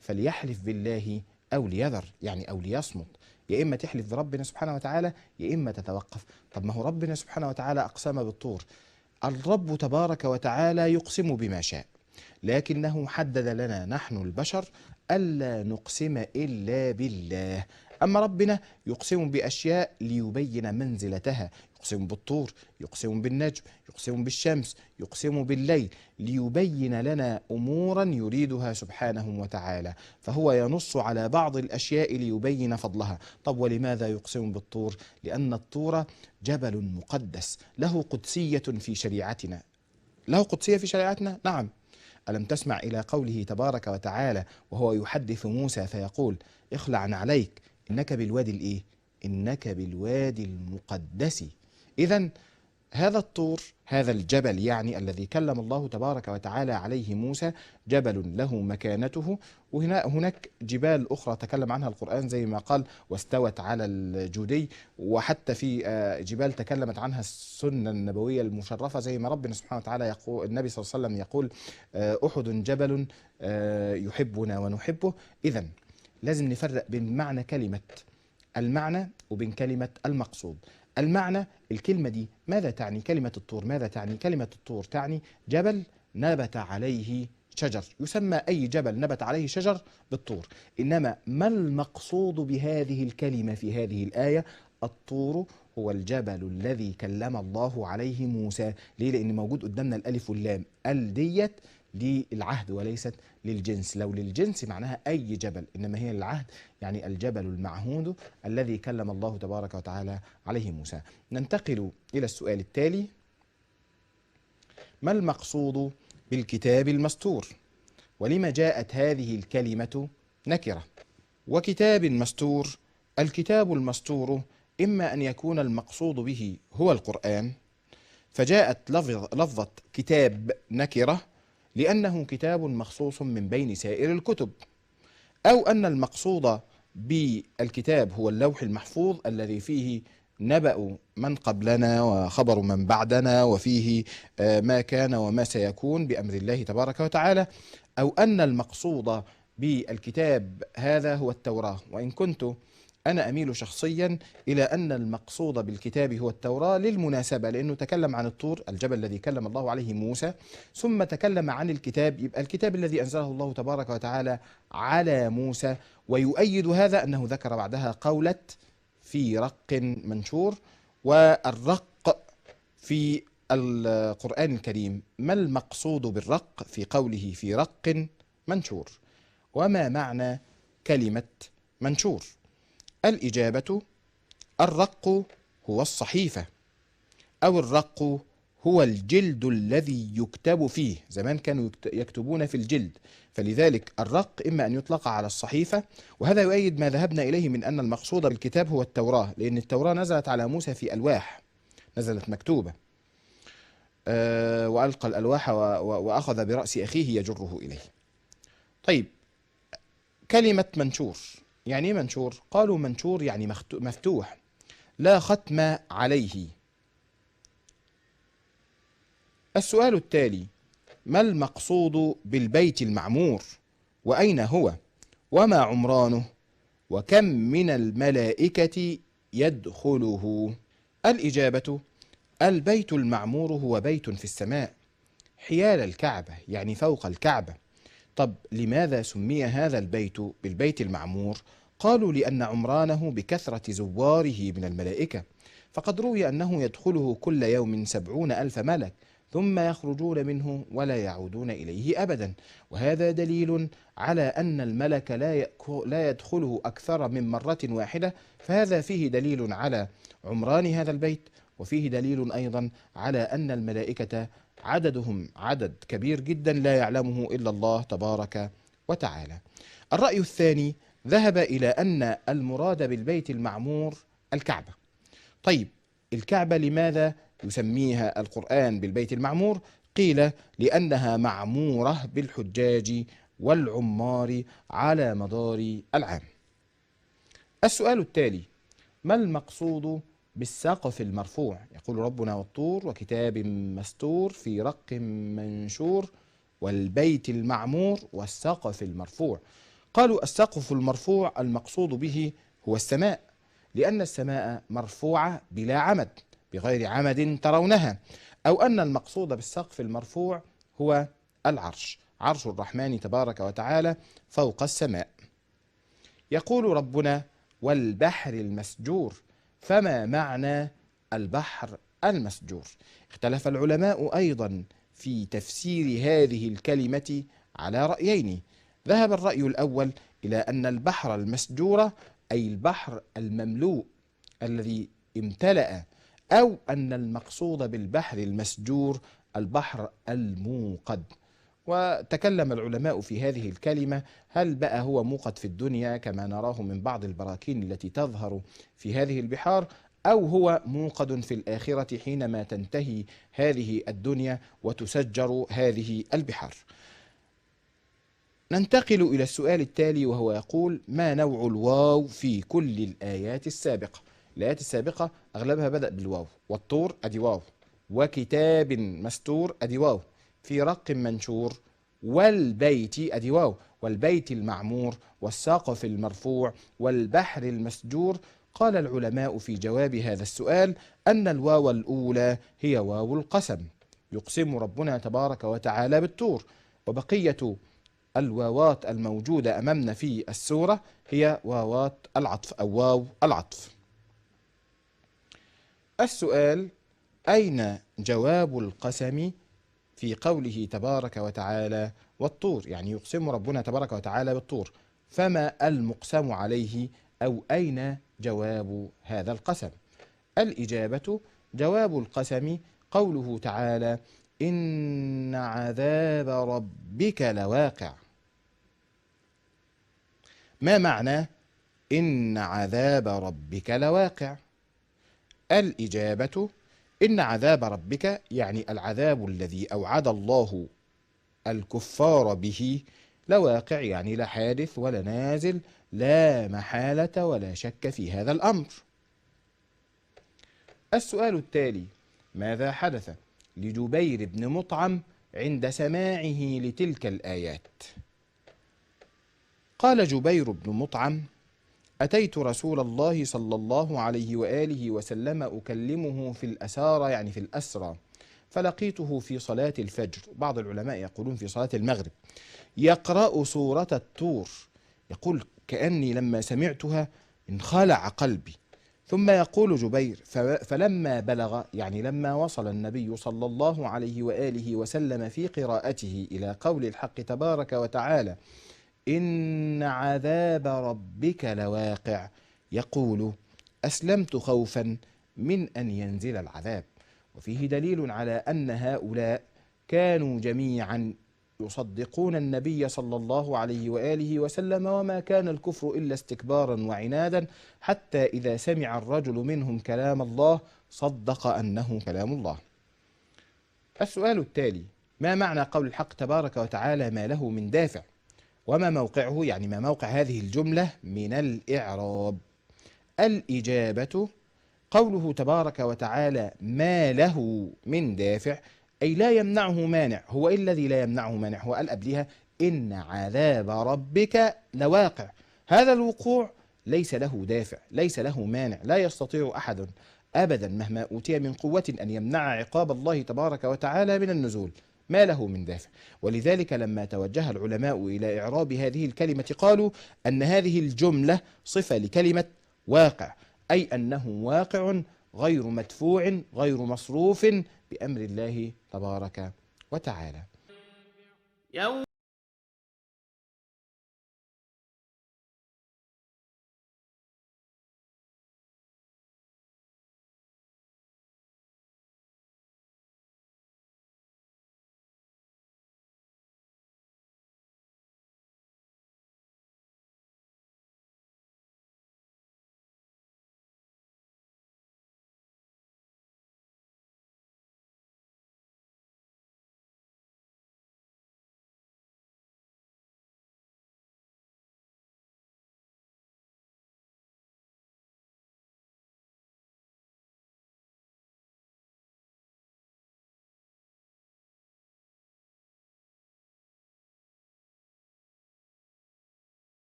فليحلف بالله أو ليذر، يعني أو ليصمت. يا إما تحلف بربنا سبحانه وتعالى يا إما تتوقف. طب ما هو ربنا سبحانه وتعالى أقسم بالطور. الرب تبارك وتعالى يقسم بما شاء، لكنه حدد لنا نحن البشر ألا نقسم إلا بالله. أما ربنا يقسم بأشياء ليبين منزلتها، يقسم بالطور، يقسم بالنجم، يقسم بالشمس، يقسم بالليل، ليبين لنا أمورا يريدها سبحانه وتعالى. فهو ينص على بعض الأشياء ليبين فضلها. طب ولماذا يقسم بالطور؟ لأن الطور جبل مقدس له قدسية في شريعتنا. له قدسية في شريعتنا؟ نعم. ألم تسمع إلى قوله تبارك وتعالى وهو يحدث موسى فيقول: اخلع عليك إنك بالوادي الإيه؟ إنك بالوادي المقدس. إذن هذا الطور، هذا الجبل يعني الذي كلم الله تبارك وتعالى عليه موسى، جبل له مكانته. وهناك جبال أخرى تكلم عنها القرآن زي ما قال واستوت على الجودي، وحتى في جبال تكلمت عنها السنة النبوية المشرفة زي ما ربنا سبحانه وتعالى يقول، النبي صلى الله عليه وسلم يقول: أحد جبل يحبنا ونحبه. إذن لازم نفرق بين معنى كلمة المعنى وبين كلمة المقصود. المعنى، الكلمة دي ماذا تعني؟ كلمة الطور ماذا تعني؟ كلمة الطور تعني جبل نبت عليه شجر، يسمى أي جبل نبت عليه شجر بالطور. إنما ما المقصود بهذه الكلمة في هذه الآية؟ الطور هو الجبل الذي كلم الله عليه موسى. ليه؟ لأن موجود قدامنا الألف واللام، الديت للعهد وليست للجنس. لو للجنس معناها أي جبل، إنما هي للعهد، يعني الجبل المعهود الذي كلم الله تبارك وتعالى عليه موسى. ننتقل إلى السؤال التالي: ما المقصود بالكتاب المستور؟ ولما جاءت هذه الكلمة نكرة؟ وكتاب مستور، الكتاب المستور إما أن يكون المقصود به هو القرآن، فجاءت لفظة كتاب نكرة لأنه كتاب مخصوص من بين سائر الكتب، أو أن المقصود بالكتاب هو اللوح المحفوظ الذي فيه نبأ من قبلنا وخبر من بعدنا، وفيه ما كان وما سيكون بأمر الله تبارك وتعالى، أو أن المقصود بالكتاب هذا هو التوراة. وإن كنت أنا أميل شخصيا إلى أن المقصود بالكتاب هو التوراة للمناسبة، لأنه تكلم عن الطور الجبل الذي كلم الله عليه موسى، ثم تكلم عن الكتاب، يبقى الكتاب الذي أنزله الله تبارك وتعالى على موسى. ويؤيد هذا أنه ذكر بعدها قولة في رق منشور. والرق في القرآن الكريم، ما المقصود بالرق في قوله في رق منشور؟ وما معنى كلمة منشور؟ الإجابة: الرق هو الصحيفة، أو الرق هو الجلد الذي يكتب فيه. زمان كانوا يكتبون في الجلد، فلذلك الرق إما أن يطلق على الصحيفة. وهذا يؤيد ما ذهبنا إليه من أن المقصود بالكتاب هو التوراة، لأن التوراة نزلت على موسى في ألواح، نزلت مكتوبة. وألقى الألواح وأخذ برأس أخيه يجره إليه. طيب، كلمة منشور يعني إيه منشور؟ قالوا منشور يعني مفتوح لا ختم عليه. السؤال التالي: ما المقصود بالبيت المعمور؟ وأين هو؟ وما عمرانه؟ وكم من الملائكة يدخله؟ الإجابة: البيت المعمور هو بيت في السماء حيال الكعبة، يعني فوق الكعبة. طب لماذا سمي هذا البيت بالبيت المعمور؟ قالوا لأن عمرانه بكثرة زواره من الملائكة، فقد روي أنه يدخله كل يوم 70,000 ملك ثم يخرجون منه ولا يعودون إليه أبدا. وهذا دليل على أن الملك لا يدخله أكثر من مرة واحدة، فهذا فيه دليل على عمران هذا البيت، وفيه دليل أيضا على أن الملائكة عددهم عدد كبير جدا لا يعلمه إلا الله تبارك وتعالى. الرأي الثاني ذهب إلى أن المراد بالبيت المعمور الكعبة. طيب، الكعبة لماذا يسميها القرآن بالبيت المعمور؟ قيل لأنها معمورة بالحجاج والعمار على مدار العام. السؤال التالي: ما المقصود بالسقف المرفوع؟ يقول ربنا: والطور وكتاب مستور في رق منشور والبيت المعمور والسقف المرفوع. قالوا السقف المرفوع المقصود به هو السماء، لأن السماء مرفوعة بلا عمد، بغير عمد ترونها، أو أن المقصود بالسقف المرفوع هو العرش، عرش الرحمن تبارك وتعالى فوق السماء. يقول ربنا: والبحر المسجور. فما معنى البحر المسجور؟ اختلف العلماء أيضا في تفسير هذه الكلمة على رأيين. ذهب الرأي الأول إلى أن البحر المسجور أي البحر المملوء الذي امتلأ، أو أن المقصود بالبحر المسجور البحر الموقد. وتكلم العلماء في هذه الكلمة، هل بقى هو موقد في الدنيا كما نراه من بعض البراكين التي تظهر في هذه البحار، أو هو موقد في الآخرة حينما تنتهي هذه الدنيا وتسجر هذه البحار. ننتقل إلى السؤال التالي، وهو يقول: ما نوع الواو في كل الآيات السابقة؟ الآيات السابقة أغلبها بدأ بالواو، والطور أدي واو، وكتاب مستور أدي واو، في رق منشور، والبيت أدي واو، والبيت المعمور، والسقف المرفوع، والبحر المسجور. قال العلماء في جواب هذا السؤال أن الواو الأولى هي واو القسم، يقسم ربنا تبارك وتعالى بالطور، وبقية الواوات الموجودة أمامنا في السورة هي واوات العطف أو واو العطف. السؤال: أين جواب القسم في قوله تبارك وتعالى والطور؟ يعني يقسم ربنا تبارك وتعالى بالطور، فما المقسم عليه، أو أين جواب هذا القسم؟ الإجابة: جواب القسم قوله تعالى: إن عذاب ربك لواقع. ما معنى إن عذاب ربك لواقع؟ الإجابة: إن عذاب ربك يعني العذاب الذي أوعد الله الكفار به لواقع، يعني لا حادث ولا نازل، لا محالة ولا شك في هذا الأمر. السؤال التالي: ماذا حدث لجبير بن مطعم عند سماعه لتلك الآيات؟ قال جبير بن مطعم: أتيت رسول الله صلى الله عليه وآله وسلم أكلمه في الأسارى، يعني في الأسرى، فلقيته في صلاة الفجر، بعض العلماء يقولون في صلاة المغرب، يقرأ سورة الطور. يقول: كأني لما سمعتها انخلع قلبي. ثم يقول جبير: فلما بلغ، يعني لما وصل النبي صلى الله عليه وآله وسلم في قراءته إلى قول الحق تبارك وتعالى: إن عذاب ربك لواقع، يقول: أسلمت خوفا من أن ينزل العذاب. وفيه دليل على أن هؤلاء كانوا جميعا يصدقون النبي صلى الله عليه وآله وسلم، وما كان الكفر إلا استكبارا وعنادا، حتى إذا سمع الرجل منهم كلام الله صدق أنه كلام الله. السؤال التالي: ما معنى قول الحق تبارك وتعالى: ما له من دافع؟ وما موقعه، يعني ما موقع هذه الجملة من الإعراب؟ الإجابة: قوله تبارك وتعالى ما له من دافع، أي لا يمنعه مانع. هو إيه الذي لا يمنعه مانع؟ هو قال قبلها: إن عذاب ربك لواقع. هذا الوقوع ليس له دافع، ليس له مانع، لا يستطيع أحد أبدا مهما أوتي من قوة أن يمنع عقاب الله تبارك وتعالى من النزول، ما له من دافع. ولذلك لما توجه العلماء إلى إعراب هذه الكلمة قالوا أن هذه الجملة صفة لكلمة واقع، أي أنه واقع غير مدفوع غير مصروف بأمر الله تبارك وتعالى.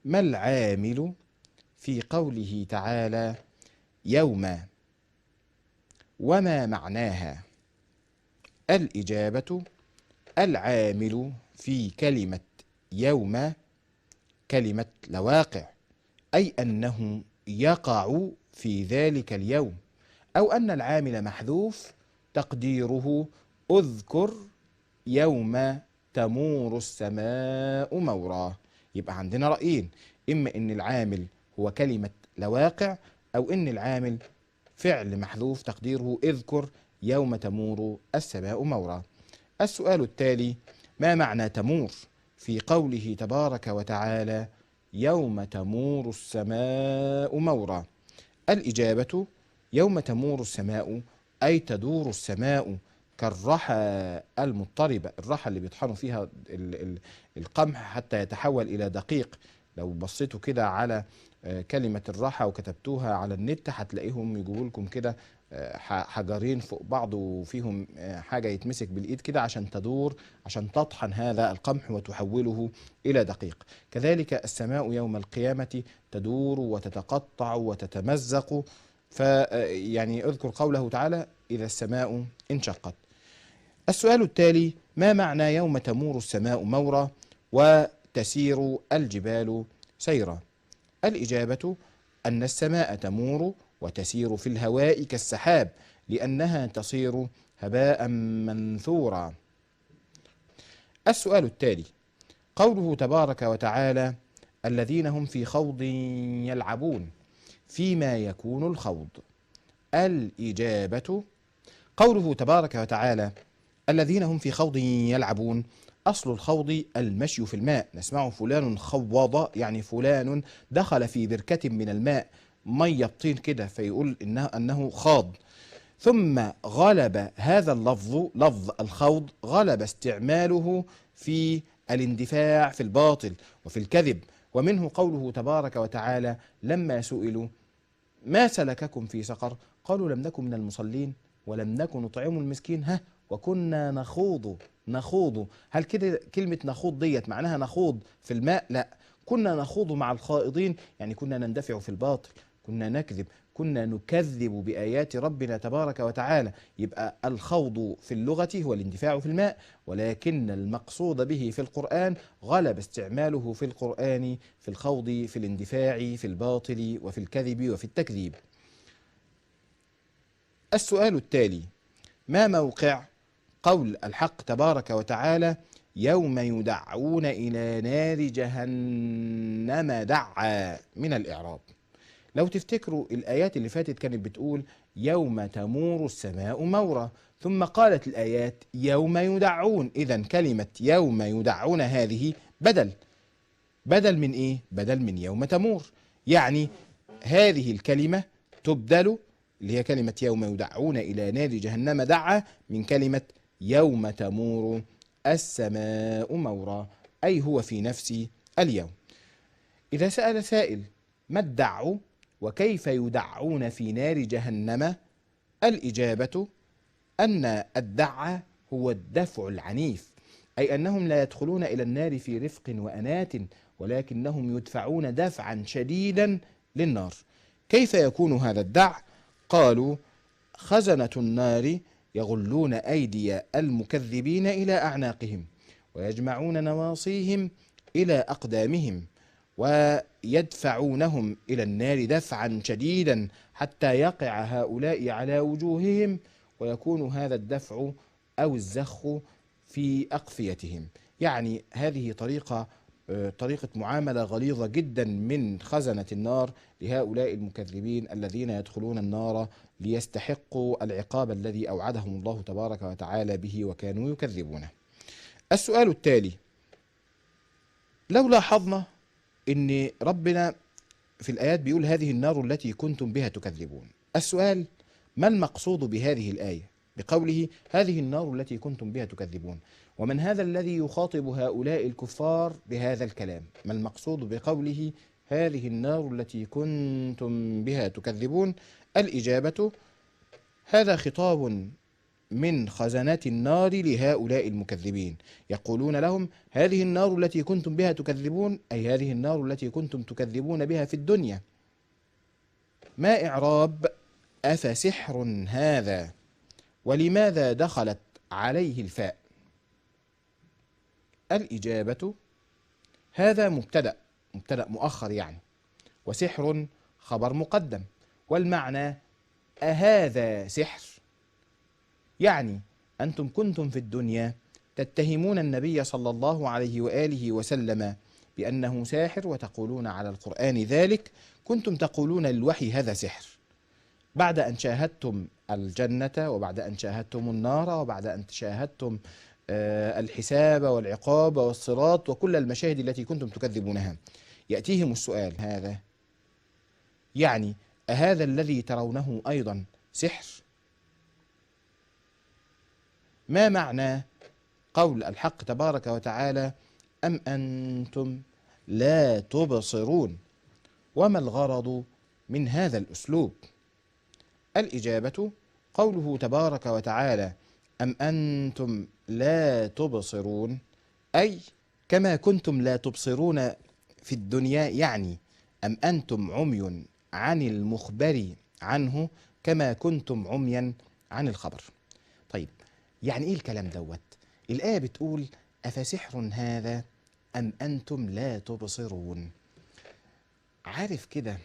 ما العامل في قوله تعالى يوم، وما معناها؟ الإجابة: العامل في كلمة يوم كلمة لواقع، أي أنه يقع في ذلك اليوم، أو أن العامل محذوف تقديره اذكر يوم تمور السماء مورا. يبقى عندنا رأيين: إما إن العامل هو كلمة لواقع، أو إن العامل فعل محذوف تقديره اذكر يوم تمور السماء مورا. السؤال التالي: ما معنى تمور في قوله تبارك وتعالى يوم تمور السماء مورا؟ الإجابة: يوم تمور السماء أي تدور السماء كالرحى المضطربة، الرحى اللي بيطحنوا فيها القمح حتى يتحول إلى دقيق. لو بصيتوا كده على كلمة الرحى وكتبتوها على النت هتلاقيهم يجيبوا لكم كده حجرين فوق بعض وفيهم حاجة يتمسك بالإيد كده عشان تدور، عشان تطحن هذا القمح وتحوله إلى دقيق. كذلك السماء يوم القيامة تدور وتتقطع وتتمزق. فيعني اذكر قوله تعالى إذا السماء انشقت. السؤال التالي: ما معنى يوم تمور السماء مورا وتسير الجبال سيرا؟ الإجابة: أن السماء تمور وتسير في الهواء كالسحاب، لأنها تصير هباء منثورا. السؤال التالي: قوله تبارك وتعالى الذين هم في خوض يلعبون، فيما يكون الخوض؟ الإجابة: قوله تبارك وتعالى الذين هم في خوض يلعبون، أصل الخوض المشي في الماء. نسمع فلان خوض، يعني فلان دخل في بركة من الماء، مية طين كده، فيقول أنه خاض. ثم غلب هذا اللفظ، لفظ الخوض، غلب استعماله في الاندفاع في الباطل وفي الكذب. ومنه قوله تبارك وتعالى لما سئلوا ما سلككم في سقر قالوا لم نكن من المصلين ولم نكن نطعم المسكين وكنا نخوض. هل كده كلمة نخوض ديت معناها نخوض في الماء؟ لا، كنا نخوض مع الخائضين، يعني كنا نندفع في الباطل، كنا نكذب، كنا نكذب بآيات ربنا تبارك وتعالى. يبقى الخوض في اللغة هو الاندفاع في الماء، ولكن المقصود به في القرآن غلب استعماله في القرآن في الخوض، في الاندفاع في الباطل وفي الكذب وفي التكذيب. السؤال التالي: ما موقع قول الحق تبارك وتعالى يوم يدعون إلى نار جهنم دعا من الإعراب؟ لو تفتكروا الآيات اللي فاتت كانت بتقول يوم تمور السماء مورا، ثم قالت الآيات يوم يدعون. إذن كلمة يوم يدعون هذه بدل من إيه؟ بدل من يوم تمور. يعني هذه الكلمة تبدل، اللي هي كلمة يوم يدعون إلى نار جهنم دعا، من كلمة يوم تمور السماء مورا، أي هو في نفس اليوم. إذا سأل سائل ما الدع وكيف يدعون في نار جهنم؟ الإجابة أن الدع هو الدفع العنيف، أي أنهم لا يدخلون إلى النار في رفق وأنات، ولكنهم يدفعون دفعا شديدا للنار. كيف يكون هذا الدع؟ قالوا خزنة النار يغلون أيدي المكذبين إلى أعناقهم ويجمعون نواصيهم إلى أقدامهم ويدفعونهم إلى النار دفعا شديدا حتى يقع هؤلاء على وجوههم، ويكون هذا الدفع أو الزخ في أقفيتهم. يعني هذه طريقة معاملة غليظة جدا من خزنة النار لهؤلاء المكذبين الذين يدخلون النار ليستحقوا العقاب الذي أوعدهم الله تبارك وتعالى به وكانوا يكذبونه. السؤال التالي: لو لاحظنا أن ربنا في الآيات بيقول هذه النار التي كنتم بها تكذبون، السؤال: ما المقصود بهذه الآية بقوله هذه النار التي كنتم بها تكذبون؟ ومن هذا الذي يخاطب هؤلاء الكفار بهذا الكلام؟ ما المقصود بقوله هذه النار التي كنتم بها تكذبون؟ الإجابة: هذا خطاب من خزنات النار لهؤلاء المكذبين، يقولون لهم هذه النار التي كنتم بها تكذبون، أي هذه النار التي كنتم تكذبون بها في الدنيا. ما إعراب أفسحر هذا؟ ولماذا دخلت عليه الفاء؟ الإجابة: هذا مبتدأ مؤخر يعني، وسحر خبر مقدم، والمعنى أهذا سحر؟ يعني أنتم كنتم في الدنيا تتهمون النبي صلى الله عليه وآله وسلم بأنه ساحر، وتقولون على القرآن ذلك، كنتم تقولون للوحي هذا سحر. بعد أن شاهدتم الجنة، وبعد أن شاهدتم النار، وبعد أن شاهدتم الحساب والعقاب والصراط وكل المشاهد التي كنتم تكذبونها، يأتيهم السؤال هذا، يعني أهذا الذي ترونه أيضا سحر؟ ما معنى قول الحق تبارك وتعالى أم أنتم لا تبصرون؟ وما الغرض من هذا الأسلوب؟ الإجابة: قوله تبارك وتعالى أم أنتم لا تبصرون، أي كما كنتم لا تبصرون في الدنيا، يعني أم أنتم عمي عن المخبر عنه كما كنتم عميا عن الخبر. طيب، يعني إيه الكلام دوت؟ الآية بتقول أفسحر هذا أم أنتم لا تبصرون. عارف كده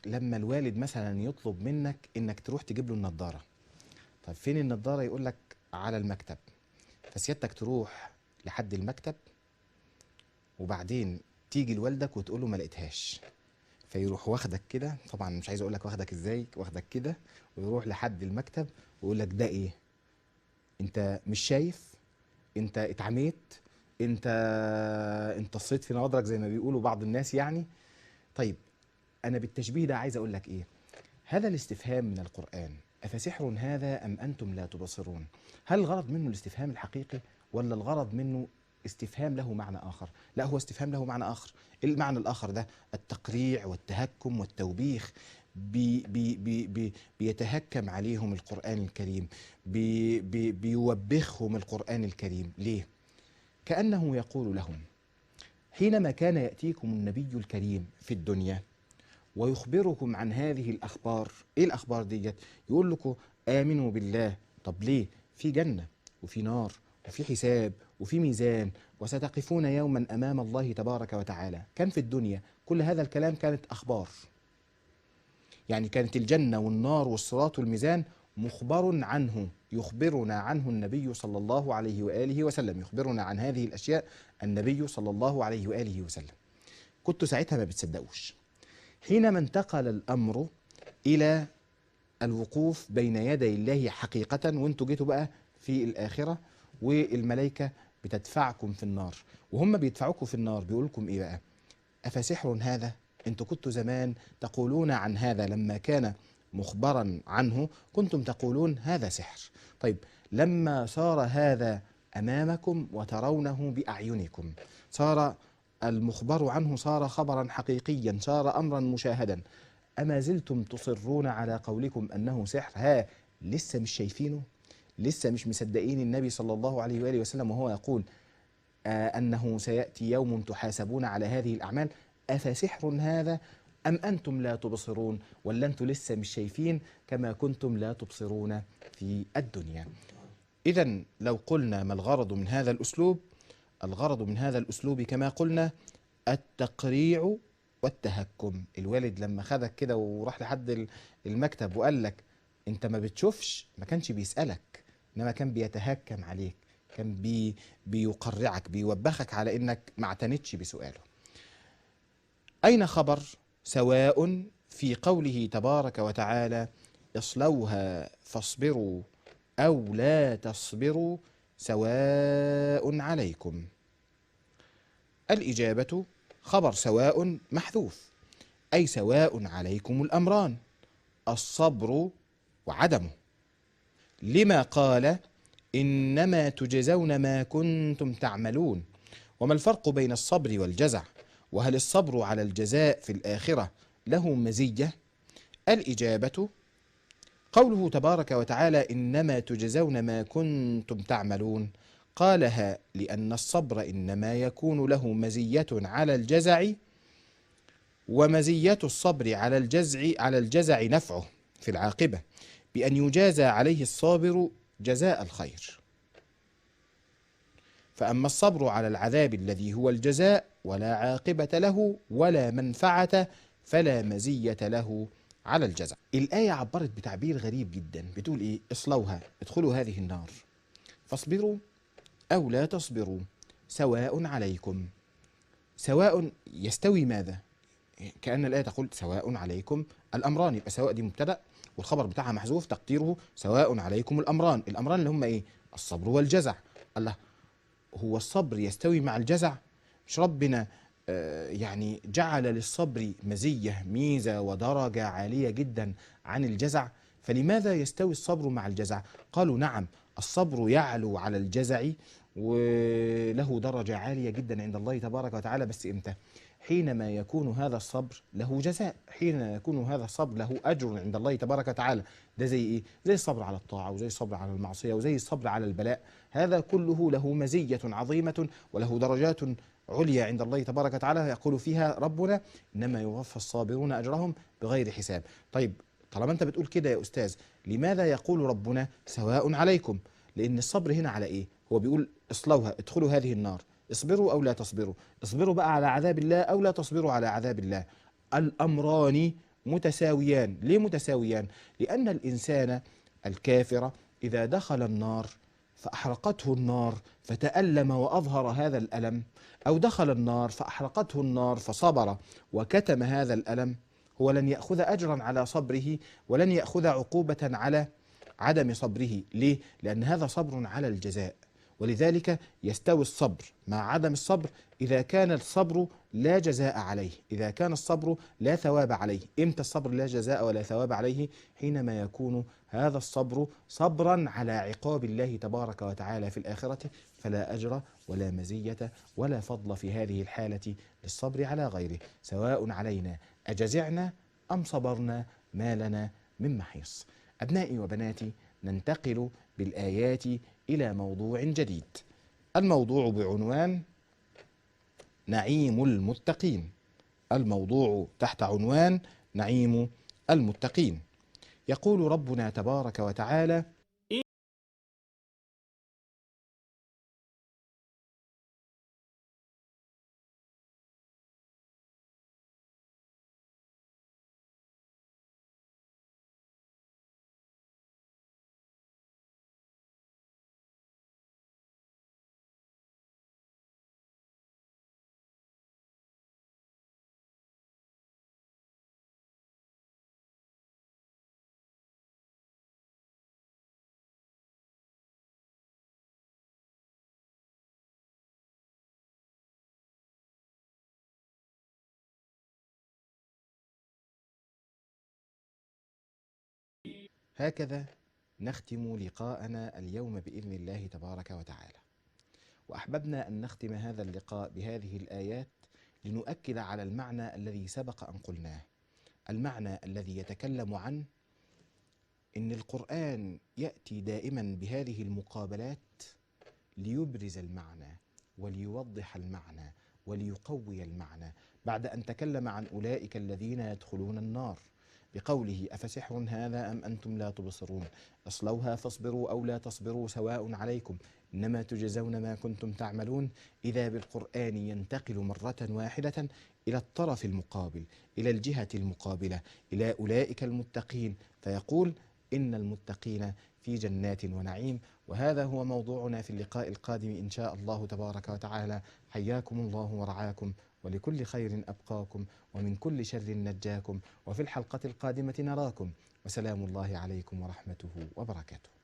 لما الوالد مثلا يطلب منك إنك تروح تجيب له النضارة، طب فين النضارة؟ يقول لك على المكتب، فسيادتك تروح لحد المكتب، وبعدين تيجي لوالدك وتقول له ما لقيتهاش، فيروح واخدك كده، طبعا مش عايز اقول لك واخدك ازاي، واخدك كده ويروح لحد المكتب ويقول لك ده ايه؟ انت مش شايف؟ انت اتعميت؟ انت الصيت في نظرك زي ما بيقولوا بعض الناس يعني. طيب، انا بالتشبيه ده عايز اقول لك ايه؟ هذا الاستفهام من القرآن أفسحر هذا أم أنتم لا تبصرون، هل الغرض منه الاستفهام الحقيقي، ولا الغرض منه استفهام له معنى آخر؟ لا، هو استفهام له معنى آخر. المعنى الآخر ده التقريع والتهكم والتوبيخ، بيتهكم عليهم القرآن الكريم، بيوبخهم القرآن الكريم. ليه؟ كأنه يقول لهم حينما كان يأتيكم النبي الكريم في الدنيا ويخبركم عن هذه الأخبار، إيه الأخبار ديت؟ يقول لكم آمنوا بالله. طب ليه؟ في جنة وفي نار وفي حساب وفي ميزان، وستقفون يوما أمام الله تبارك وتعالى. كان في الدنيا كل هذا الكلام كانت أخبار، يعني كانت الجنة والنار والصراط والميزان مخبر عنه، يخبرنا عنه النبي صلى الله عليه وآله وسلم، يخبرنا عن هذه الأشياء النبي صلى الله عليه وآله وسلم. كنتوا ساعتها ما بتصدقوش. حينما انتقل الأمر إلى الوقوف بين يدي الله حقيقة، وانتوا جيتوا بقى في الآخرة والملائكة بتدفعكم في النار، وهم بيدفعوكم في النار بيقول لكم إيه بقى؟ أفسحر هذا؟ انتوا كنتوا زمان تقولون عن هذا لما كان مخبرا عنه، كنتم تقولون هذا سحر. طيب، لما صار هذا أمامكم وترونه بأعينكم، صار المخبر عنه، صار خبرا حقيقيا، صار أمرا مشاهدا، أما زلتم تصرون على قولكم أنه سحر؟ لسه مش شايفينه؟ لسه مش مصدقين النبي صلى الله عليه وآله وسلم وهو يقول أنه سيأتي يوم تحاسبون على هذه الأعمال؟ أفسحر هذا أم أنتم لا تبصرون؟ ولا أنتم لسه مش شايفين كما كنتم لا تبصرون في الدنيا؟ إذن لو قلنا ما الغرض من هذا الأسلوب، الغرض من هذا الأسلوب كما قلنا التقريع والتهكم. الوالد لما خدك كده وراح لحد المكتب وقال لك انت ما بتشوفش، ما كانش بيسألك، انما كان بيتهكم عليك، كان بيقرعك، بيوبخك على انك ما اعتنتش بسؤاله. أين خبر سواء في قوله تبارك وتعالى اصلوها فاصبروا أو لا تصبروا سواء عليكم؟ الإجابة: خبر سواء محذوف، أي سواء عليكم الأمران، الصبر وعدمه، لما قال إنما تجزون ما كنتم تعملون. وما الفرق بين الصبر والجزع؟ وهل الصبر على الجزاء في الآخرة له مزية؟ الإجابة: قوله تبارك وتعالى إنما تجزون ما كنتم تعملون، قالها لأن الصبر إنما يكون له مزية على الجزع، ومزية الصبر على الجزع نفعه في العاقبة، بأن يجازى عليه الصابر جزاء الخير. فأما الصبر على العذاب الذي هو الجزاء ولا عاقبة له ولا منفعة فلا مزية له على الجزع. الآية عبرت بتعبير غريب جدا، بتقول إيه؟ اصلوها، ادخلوا هذه النار، فاصبروا أو لا تصبروا سواء عليكم. سواء يستوي ماذا؟ كأن الآية تقول سواء عليكم الأمران، يبقى سواء دي مبتدأ والخبر بتاعها محذوف تقديره سواء عليكم الأمران. الأمران اللي هم إيه؟ الصبر والجزع. الله، هو الصبر يستوي مع الجزع؟ مش ربنا يعني جعل للصبر مزية، ميزة ودرجة عالية جدا عن الجزع؟ فلماذا يستوي الصبر مع الجزع؟ قالوا نعم، الصبر يعلو على الجزع وله درجة عالية جدا عند الله تبارك وتعالى، بس إمتى؟ حينما يكون هذا الصبر له جزاء، حين يكون هذا الصبر له أجر عند الله تبارك وتعالى. ده زي إيه؟ زي الصبر على الطاعة، وزي الصبر على المعصية، وزي الصبر على البلاء. هذا كله له مزية عظيمة وله درجات عليا عند الله تبارك وتعالى، يقول فيها ربنا إنما يوفى الصابرون أجرهم بغير حساب. طيب، طالما أنت بتقول كده يا أستاذ، لماذا يقول ربنا سواء عليكم؟ لأن الصبر هنا على إيه؟ هو بيقول اصلوها، ادخلوا هذه النار، اصبروا أو لا تصبروا، اصبروا بقى على عذاب الله أو لا تصبروا على عذاب الله. الأمران متساويان. ليه متساويان؟ لأن الإنسان الكافر إذا دخل النار فأحرقته النار فتألم وأظهر هذا الألم، أو دخل النار فأحرقته النار فصبر وكتم هذا الألم، هو لن يأخذ أجرا على صبره ولن يأخذ عقوبة على عدم صبره. ليه؟ لأن هذا صبر على الجزاء، ولذلك يستوي الصبر مع عدم الصبر إذا كان الصبر لا جزاء عليه، إذا كان الصبر لا ثواب عليه. إمتى الصبر لا جزاء ولا ثواب عليه؟ حينما يكون هذا الصبر صبرا على عقاب الله تبارك وتعالى في الآخرة، فلا أجر ولا مزية ولا فضل في هذه الحالة للصبر على غيره. سواء علينا أجزعنا أم صبرنا ما لنا من محيص. أبنائي وبناتي، ننتقل بالآيات إلى موضوع جديد، الموضوع بعنوان نعيم المتقين. الموضوع تحت عنوان نعيم المتقين. يقول ربنا تبارك وتعالى: هكذا نختم لقاءنا اليوم بإذن الله تبارك وتعالى، وأحببنا أن نختم هذا اللقاء بهذه الآيات لنؤكد على المعنى الذي سبق أن قلناه، المعنى الذي يتكلم عن إن القرآن يأتي دائما بهذه المقابلات ليبرز المعنى وليوضح المعنى وليقوي المعنى، بعد أن تكلم عن أولئك الذين يدخلون النار بقوله أفسحر هذا أم أنتم لا تبصرون، اصلوها فاصبروا أو لا تصبروا سواء عليكم إنما تجزون ما كنتم تعملون. إذا بالقرآن ينتقل مرة واحدة إلى الطرف المقابل، إلى الجهة المقابلة، إلى أولئك المتقين، فيقول إن المتقين في جنات ونعيم. وهذا هو موضوعنا في اللقاء القادم إن شاء الله تبارك وتعالى. حياكم الله ورعاكم، ولكل خير أبقاكم، ومن كل شر نجاكم، وفي الحلقة القادمة نراكم، وسلام الله عليكم ورحمته وبركاته.